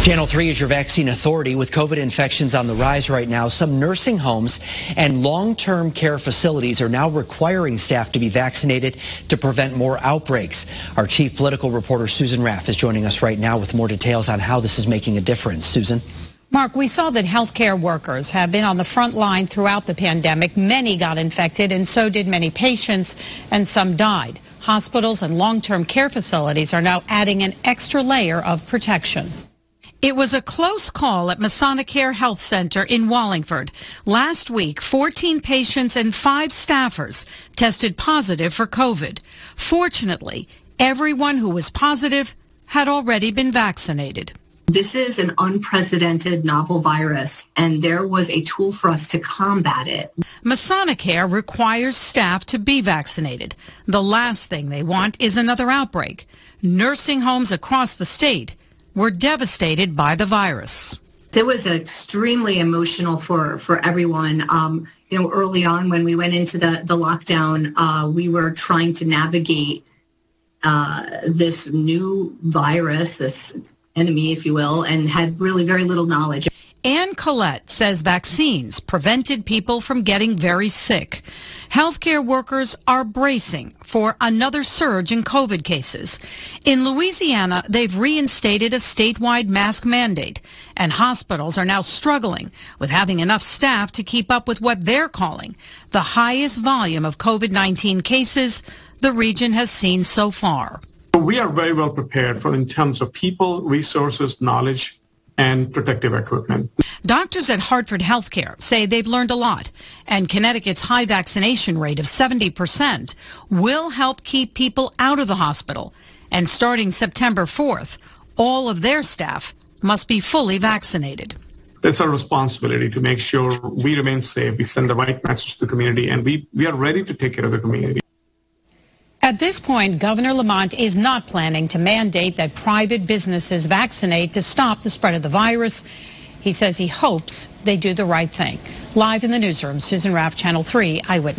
Channel 3 is your vaccine authority. With COVID infections on the rise right now, some nursing homes and long-term care facilities are now requiring staff to be vaccinated to prevent more outbreaks. Our chief political reporter, Susan Raff, is joining us right now with more details on how this is making a difference. Susan? Mark, we saw that healthcare workers have been on the front line throughout the pandemic. Many got infected, and so did many patients, and some died. Hospitals and long-term care facilities are now adding an extra layer of protection. It was a close call at Vaccination Health Center in Wallingford. Last week, 14 patients and 5 staffers tested positive for COVID. Fortunately, everyone who was positive had already been vaccinated. This is an unprecedented novel virus, and there was a tool for us to combat it. Vaccination requires staff to be vaccinated. The last thing they want is another outbreak. Nursing homes across the state were devastated by the virus. It was extremely emotional for everyone. Early on when we went into the lockdown, we were trying to navigate this new virus, this enemy, if you will, and had really very little knowledge. Ann Collette says vaccines prevented people from getting very sick. Healthcare workers are bracing for another surge in COVID cases. In Louisiana, they've reinstated a statewide mask mandate, and hospitals are now struggling with having enough staff to keep up with what they're calling the highest volume of COVID-19 cases the region has seen so far. We are very well prepared in terms of people, resources, knowledge, and protective equipment. Doctors at Hartford HealthCare say they've learned a lot, and Connecticut's high vaccination rate of 70% will help keep people out of the hospital. And starting September 4th, all of their staff must be fully vaccinated. It's our responsibility to make sure we remain safe, we send the right message to the community, and we are ready to take care of the community. At this point, Governor Lamont is not planning to mandate that private businesses vaccinate to stop the spread of the virus. He says he hopes they do the right thing. Live in the newsroom, Susan Raff, Channel 3 Eyewitness.